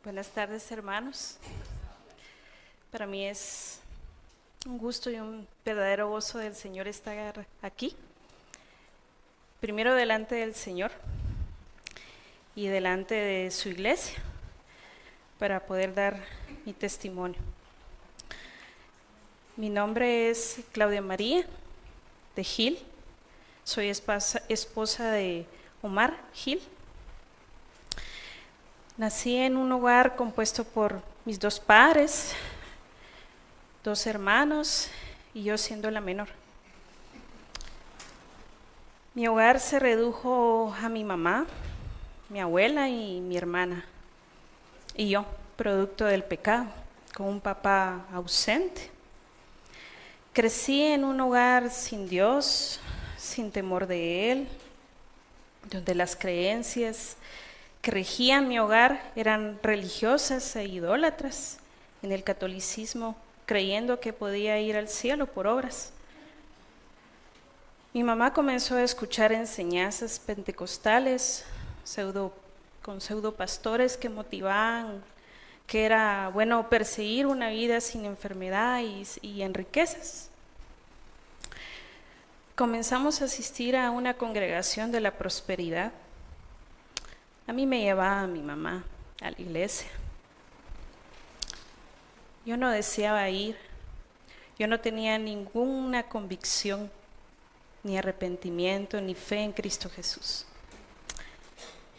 Buenas tardes, hermanos. Para mí es un gusto y un verdadero gozo del Señor estar aquí. Primero delante del Señor y delante de su iglesia para poder dar mi testimonio. Mi nombre es Claudia María de Gil. Soy esposa de Omar Gil. Nací en un hogar compuesto por mis dos padres, dos hermanos y yo siendo la menor. Mi hogar se redujo a mi mamá, mi abuela y mi hermana, y yo, producto del pecado, con un papá ausente. Crecí en un hogar sin Dios, sin temor de Él, donde las creencias que regían mi hogar eran religiosas e idólatras. En el catolicismo, creyendo que podía ir al cielo por obras. Mi mamá comenzó a escuchar enseñanzas pentecostales, con pseudopastores que motivaban que era bueno perseguir una vida sin enfermedad y en riquezas. Comenzamos a asistir a una congregación de la prosperidad. A mí me llevaba mi mamá a la iglesia. Yo no deseaba ir, yo no tenía ninguna convicción, ni arrepentimiento, ni fe en Cristo Jesús.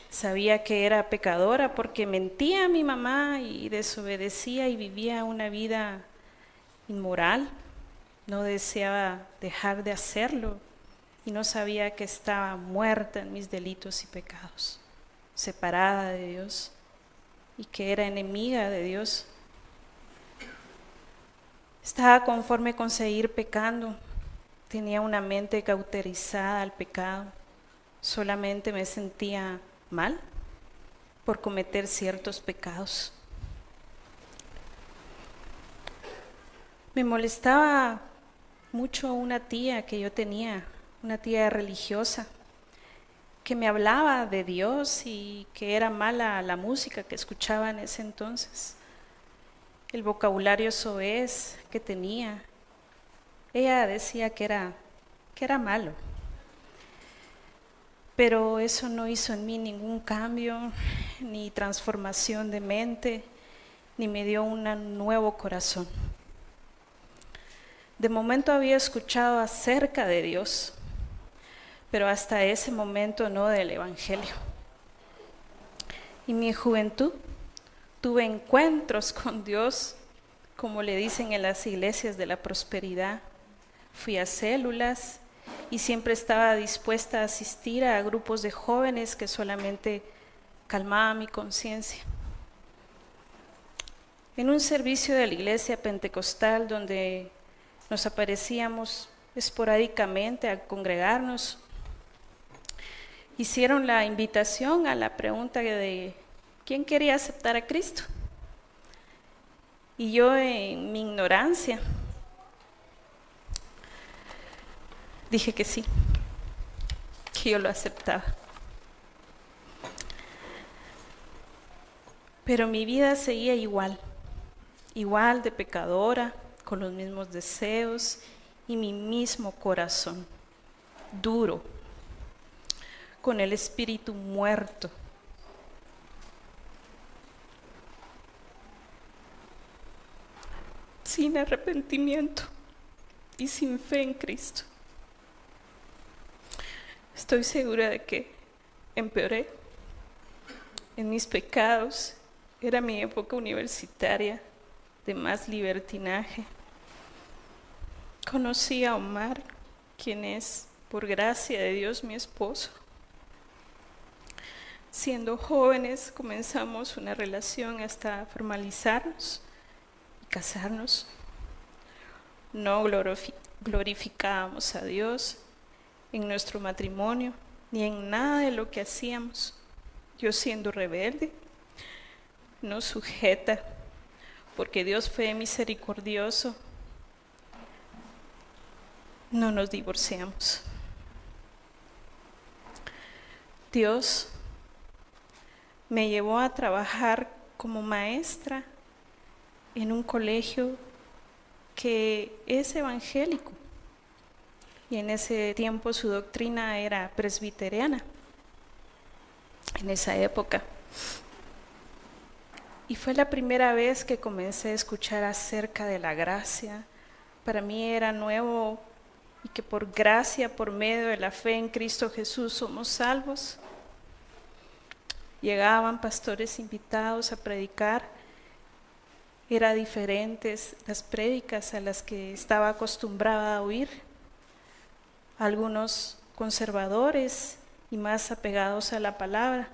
Sabía que era pecadora porque mentía a mi mamá y desobedecía y vivía una vida inmoral. No deseaba dejar de hacerlo y no sabía que estaba muerta en mis delitos y pecados, separada de Dios y que era enemiga de Dios. Estaba conforme con seguir pecando, tenía una mente cauterizada al pecado, solamente me sentía mal por cometer ciertos pecados. Me molestaba mucho una tía que yo tenía, una tía religiosa, que me hablaba de Dios y que era mala la música que escuchaba en ese entonces. El vocabulario soez que tenía. Ella decía que era malo. Pero eso no hizo en mí ningún cambio, ni transformación de mente, ni me dio un nuevo corazón. De momento había escuchado acerca de Dios, pero hasta ese momento no del Evangelio. En mi juventud tuve encuentros con Dios, como le dicen en las iglesias de la prosperidad. Fui a células y siempre estaba dispuesta a asistir a grupos de jóvenes que solamente calmaban mi conciencia. En un servicio de la iglesia pentecostal donde nos aparecíamos esporádicamente a congregarnos, hicieron la invitación a la pregunta de ¿quién quería aceptar a Cristo? Y yo en mi ignorancia dije que sí, que yo lo aceptaba. Pero mi vida seguía igual de pecadora, con los mismos deseos y mi mismo corazón, duro, con el espíritu muerto. Sin arrepentimiento y sin fe en Cristo. Estoy segura de que empeoré en mis pecados. Era mi época universitaria de más libertinaje. Conocí a Omar, quien es, por gracia de Dios, mi esposo. Siendo jóvenes comenzamos una relación hasta formalizarnos y casarnos. No glorificábamos a Dios en nuestro matrimonio, ni en nada de lo que hacíamos. Yo siendo rebelde, no sujeta, porque Dios fue misericordioso, no nos divorciamos. Dios me llevó a trabajar como maestra en un colegio que es evangélico. Y en ese tiempo su doctrina era presbiteriana, en esa época. Y fue la primera vez que comencé a escuchar acerca de la gracia. Para mí era nuevo y que por gracia, por medio de la fe en Cristo Jesús, somos salvos. Llegaban pastores invitados a predicar. Eran diferentes las prédicas a las que estaba acostumbrada a oír. Algunos conservadores y más apegados a la palabra.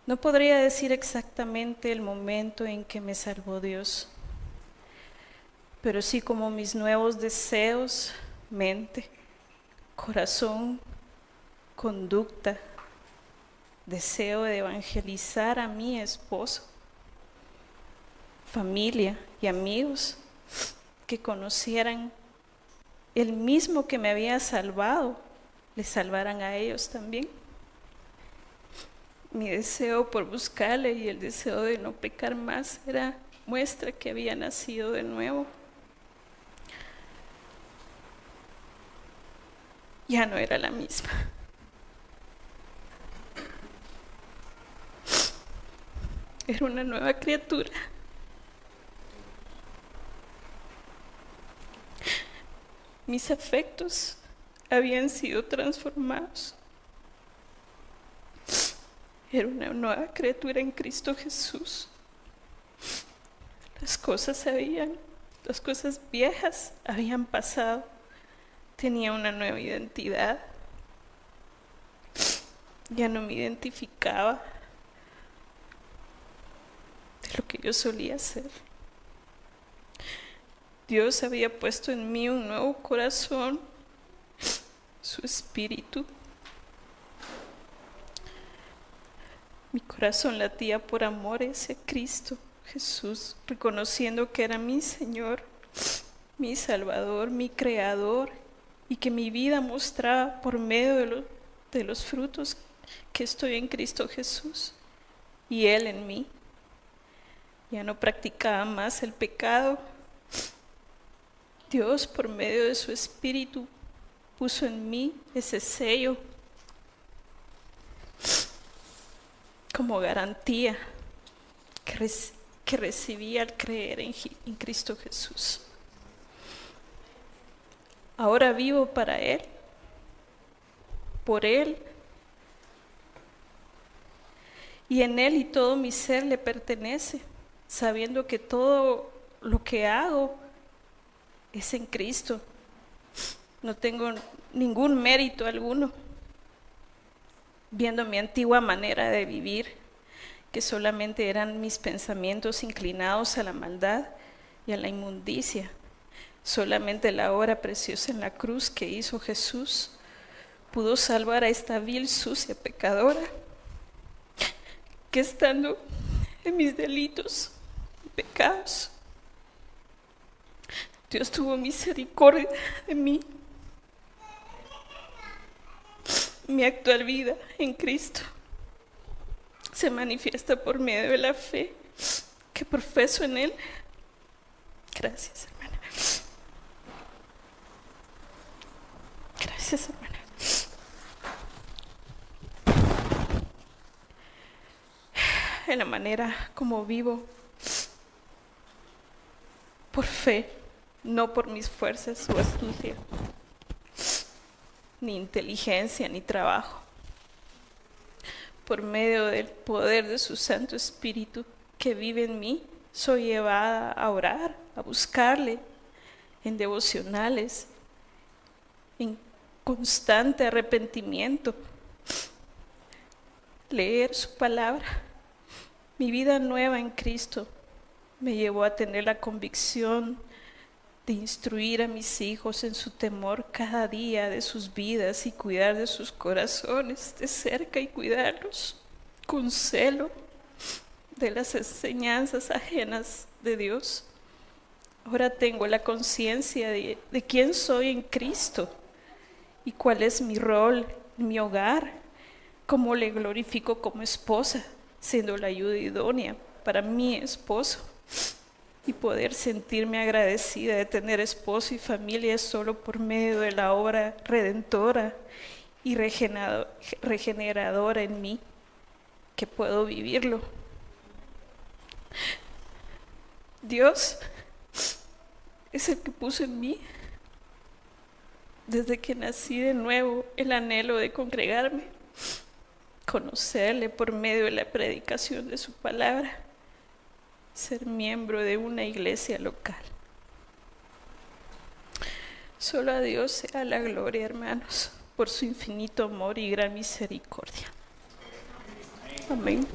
No podría decir exactamente el momento en que me salvó Dios, pero sí como mis nuevos deseos, mente, corazón, conducta, deseo de evangelizar a mi esposo, familia y amigos que conocieran el mismo que me había salvado, les salvaran a ellos también. Mi deseo por buscarle y el deseo de no pecar más era muestra que había nacido de nuevo. Ya no era la misma. Era una nueva criatura. Mis afectos habían sido transformados. Era una nueva criatura en Cristo Jesús. Las cosas viejas habían pasado. Tenía una nueva identidad. Ya no me identificaba de lo que yo solía ser. Dios había puesto en mí un nuevo corazón, su espíritu. Mi corazón latía por amor hacia Cristo Jesús, reconociendo que era mi Señor, mi Salvador, mi Creador, y que mi vida mostraba por medio de los frutos que estoy en Cristo Jesús y Él en mí. Ya no practicaba más el pecado. Dios, por medio de su Espíritu, puso en mí ese sello como garantía que recibí al creer en Cristo Jesús. Ahora vivo para Él, por Él, y en Él y todo mi ser le pertenece, sabiendo que todo lo que hago es en Cristo. No tengo ningún mérito alguno, viendo mi antigua manera de vivir, que solamente eran mis pensamientos inclinados a la maldad y a la inmundicia. Solamente la obra preciosa en la cruz que hizo Jesús pudo salvar a esta vil, sucia pecadora, que estando en mis delitos y pecados, Dios tuvo misericordia de mí. Mi actual vida en Cristo se manifiesta por medio de la fe que profeso en Él. Gracias, hermana. Gracias, hermana. En la manera como vivo, por fe, no por mis fuerzas o astucia, ni inteligencia, ni trabajo. Por medio del poder de su Santo Espíritu que vive en mí, soy llevada a orar, a buscarle en devocionales, en constante arrepentimiento, leer su palabra. Mi vida nueva en Cristo me llevó a tener la convicción de instruir a mis hijos en su temor cada día de sus vidas y cuidar de sus corazones de cerca y cuidarlos con celo de las enseñanzas ajenas de Dios. Ahora tengo la conciencia de quién soy en Cristo y cuál es mi rol en mi hogar, cómo le glorifico como esposa, siendo la ayuda idónea para mi esposo, y poder sentirme agradecida de tener esposo y familia solo por medio de la obra redentora y regeneradora en mí, que puedo vivirlo. Dios es el que puso en mí, desde que nací de nuevo, el anhelo de congregarme, conocerle por medio de la predicación de su palabra, ser miembro de una iglesia local. Solo a Dios sea la gloria, hermanos, por su infinito amor y gran misericordia. Amén.